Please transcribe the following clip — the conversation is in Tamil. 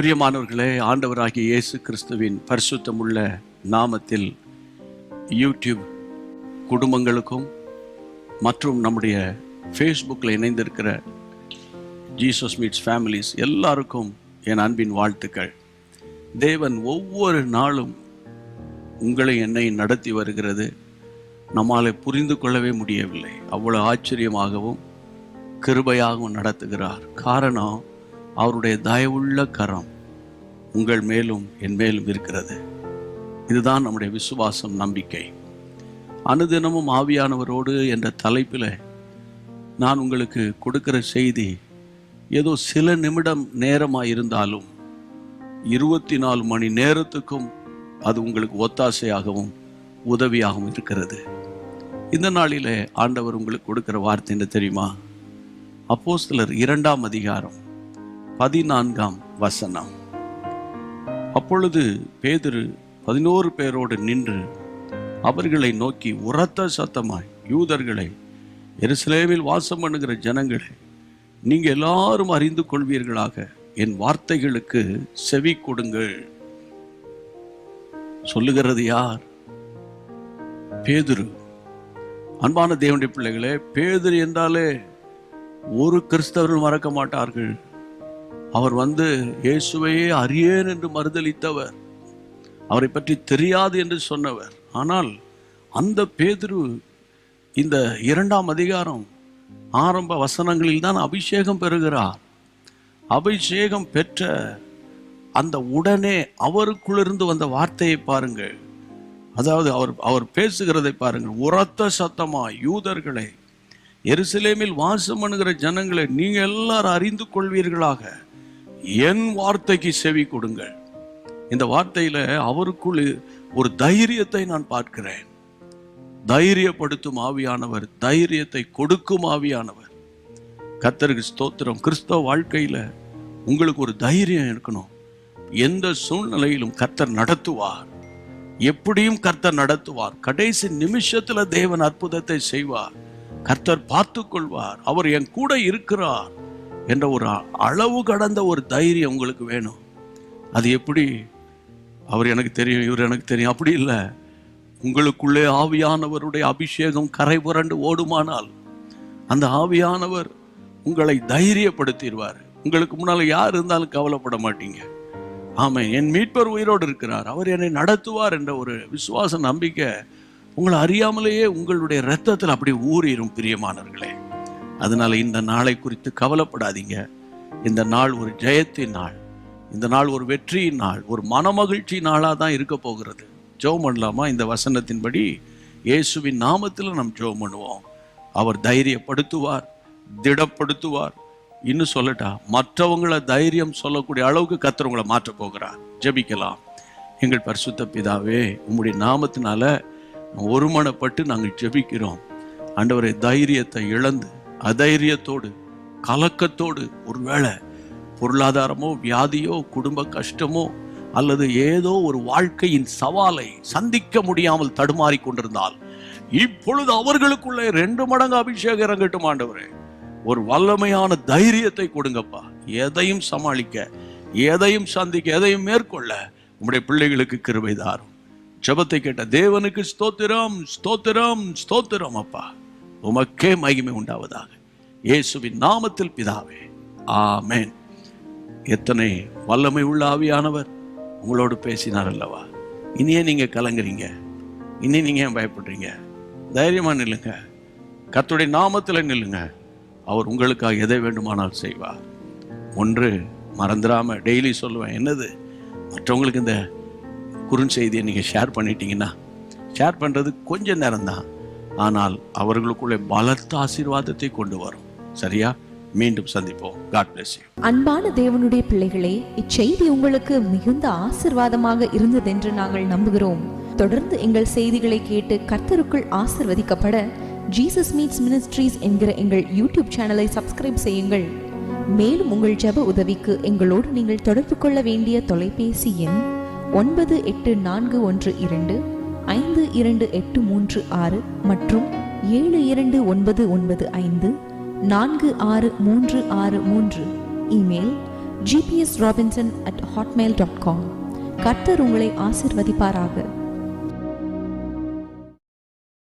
பிரியமானவர்களே, ஆண்டவராகிய இயேசு கிறிஸ்துவின் பரிசுத்தமுள்ள நாமத்தில் யூடியூப் குடும்பங்களுக்கும் மற்றும் நம்முடைய ஃபேஸ்புக்கில் இணைந்திருக்கிற ஜீசஸ் மீட்ஸ் ஃபேமிலிஸ் எல்லாருக்கும் என் அன்பின் வாழ்த்துக்கள். தேவன் ஒவ்வொரு நாளும் உங்களை என்னை நடத்தி வருகிறது நம்மால் புரிந்து கொள்ளவே முடியவில்லை. அவ்வளோ ஆச்சரியமாகவும் கிருபையாகவும் நடத்துகிறார். காரணம், அவருடைய தயவுள்ள கரம் உங்கள் மேலும் என் மேலும் இருக்கிறது. இதுதான் நம்முடைய விசுவாசம், நம்பிக்கை. அனுதினமும் ஆவியானவரோடு என்ற தலைப்பில் நான் உங்களுக்கு கொடுக்கிற செய்தி ஏதோ சில நிமிடம் நேரமாக இருந்தாலும் 24 மணி நேரத்துக்கும் அது உங்களுக்கு ஒத்தாசையாகவும் உதவியாகவும் இருக்கிறது. இந்த நாளில் ஆண்டவர் உங்களுக்கு கொடுக்கிற வார்த்தை என்ன தெரியுமா? அப்போஸ்தலர் 2ஆம் அதிகாரம் 14ஆம் வசனம். அப்பொழுது பேதுரு 11 பேரோடு நின்று அவர்களை நோக்கி உரத்த சத்தமாய், யூதர்களை, எருசலேமில் வாசம் பண்ணுகிற ஜனங்களே, நீங்க எல்லாரும் அறிந்து கொள்வீர்களாக என் வார்த்தைகளுக்கு செவி கொடுங்கள். சொல்லுகிறது யார்? பேதுரு. அன்பான தேவனுடைய பிள்ளைகளே, பேதுரு என்றாலே ஒரு கிறிஸ்தவர்கள் மறக்க மாட்டார்கள். அவர் இயேசுவையே அறியேன் என்று மறுதலித்தவர், அவரை பற்றி தெரியாது என்று சொன்னவர். ஆனால் அந்த பேதுரு இந்த 2ஆம் அதிகாரம் ஆரம்ப வசனங்களில் தான் அபிஷேகம் பெறுகிறார். அபிஷேகம் பெற்ற அந்த உடனே அவருக்குள்ளிருந்து வந்த வார்த்தையை பாருங்கள். அதாவது அவர் பேசுகிறதை பாருங்கள். உரத்த சத்தமா, யூதர்களை, எருசலேமில் வாசம் பண்ணுகிற ஜனங்களை, நீங்க எல்லாரும் அறிந்து கொள்வீர்களாக என் வார்த்தைக்கு செவி கொடுங்கள். இந்த வார்த்தையில அவருக்குள் ஒரு தைரியத்தை நான் பார்க்கிறேன். தைரியப்படுத்தும் ஆவியானவர், தைரியத்தை கொடுக்கும் ஆவியானவர். கர்த்தருக்கு ஸ்தோத்திரம். கிறிஸ்தவ வாழ்க்கையில உங்களுக்கு ஒரு தைரியம் இருக்கணும். எந்த சூழ்நிலையிலும் கர்த்தர் நடத்துவார். எப்படியும் கர்த்தர் நடத்துவார். கடைசி நிமிஷத்துல தேவன் அற்புதத்தை செய்வார். கர்த்தர் பார்த்து கொள்வார். அவர் என் கூட இருக்கிறார் என்ற ஒரு அளவு கடந்த ஒரு தைரியம் உங்களுக்கு வேணும். அது எப்படி? அவர் எனக்கு தெரியும், இவர் எனக்கு தெரியும், அப்படி இல்லை. உங்களுக்குள்ளே ஆவியானவருடைய அபிஷேகம் கரை புரண்டு ஓடுமானால் அந்த ஆவியானவர் உங்களை தைரியப்படுத்திடுவார். உங்களுக்கு முன்னால் யார் இருந்தாலும் கவலைப்பட மாட்டீங்க. ஆமாம், என் மீட்பர் உயிரோடு இருக்கிறார், அவர் என்னை நடத்துவார் என்ற ஒரு விசுவாச நம்பிக்கை உங்களை அறியாமலேயே உங்களுடைய இரத்தத்தில் அப்படி ஊறிடும். பிரியமானவர்களே, அதனால இந்த நாளை குறித்து கவலைப்படாதீங்க. இந்த நாள் ஒரு ஜெயத்தின் நாள், இந்த நாள் ஒரு வெற்றியின் நாள், ஒரு மனமகிழ்ச்சி நாளாக தான் இருக்க போகிறது. ஜெபம் பண்ணலாமா? இந்த வசனத்தின்படி இயேசுவின் நாமத்தில் நாம் ஜெபம் பண்ணுவோம். அவர் தைரியப்படுத்துவார், திடப்படுத்துவார். இன்னும் சொல்லட்டா, மற்றவங்களை தைரியம் சொல்லக்கூடிய அளவுக்கு கர்த்தர் உங்களை மாற்ற போகிறார். ஜெபிக்கலாம். எங்கள் பரிசுத்த பிதாவே, உம்முடைய நாமத்தினால ஒருமனப்பட்டு நாங்கள் ஜெபிக்கிறோம். ஆண்டவரே, தைரியத்தை இழந்து அதைரியத்தோடு கலக்கத்தோடு ஒருவேளை பொருளாதாரமோ வியாதியோ குடும்ப கஷ்டமோ அல்லது ஏதோ ஒரு வாழ்க்கையின் சவாலை சந்திக்க முடியாமல் தடுமாறி கொண்டிருந்தால் இப்பொழுது அவர்களுக்குள்ளே 2 மடங்கு அபிஷேகம் இறங்கட்டும். ஆண்டவரே, ஒரு வல்லமையான தைரியத்தை கொடுங்கப்பா. எதையும் சமாளிக்க, எதையும் சந்திக்க, எதையும் மேற்கொள்ள உம்முடைய பிள்ளைகளுக்கு கிருபை தாரும். ஜெபத்தை கேட்ட தேவனுக்கு ஸ்தோத்திரம், ஸ்தோத்திரம், ஸ்தோத்திரம். அப்பா, உமக்கே மகிமை உண்டாவதாக. இயேசுவின் நாமத்தில் பிதாவே, ஆமென். எத்தனை வல்லமை உள்ள ஆவியானவர் உங்களோடு பேசினார் அல்லவா? இனியே நீங்க கலங்குறீங்க, இனி நீங்க ஏன் பயப்படுறீங்க? தைரியமா நில்லுங்க, கர்த்தருடைய நாமத்தில் நில்லுங்க. அவர் உங்களுக்காக எதை வேண்டுமானால் செய்வார். ஒன்று மறந்துடாம டெய்லி சொல்லுவேன், என்னது? மற்றவங்களுக்கு இந்த குறுஞ்செய்தியை நீங்கள் ஷேர் பண்ணிட்டீங்கன்னா, ஷேர் பண்ணுறது கொஞ்சம் நேரம் தான், ஆனால் அவர்களுக்குள்ளே பலத்த ஆசீர்வாதத்தை கொண்டு வரும். சரியா? மீண்டும் சந்திப்போம். God bless you. அன்பான தேவனுடைய பிள்ளைகளே, இச்செய்தி உங்களுக்கு மிகுந்த ஆசீர்வாதமாக இருந்ததென்று நாங்கள் நம்புகிறோம். தொடர்ந்து எங்கள் செய்திகளை கேட்டு கர்த்தருக்குள் ஆசீர்வதிக்கப்பட ஜீசஸ் மீட்ஸ் மினிஸ்ட்ரீஸ் என்கிற எங்கள் யூடியூப் சேனலை சப்ஸ்கிரைப் செய்யுங்கள். மேலும் உங்கள் ஜெப உதவிக்கு எங்களோடு நீங்கள் தொடர்பு கொள்ள வேண்டிய தொலைபேசி எண் 9842252836 மற்றும் 7299546363. Email gpsrobinson@hotmail.com. கர்த்தர் உங்களை ஆசீர்வதிப்பாராக.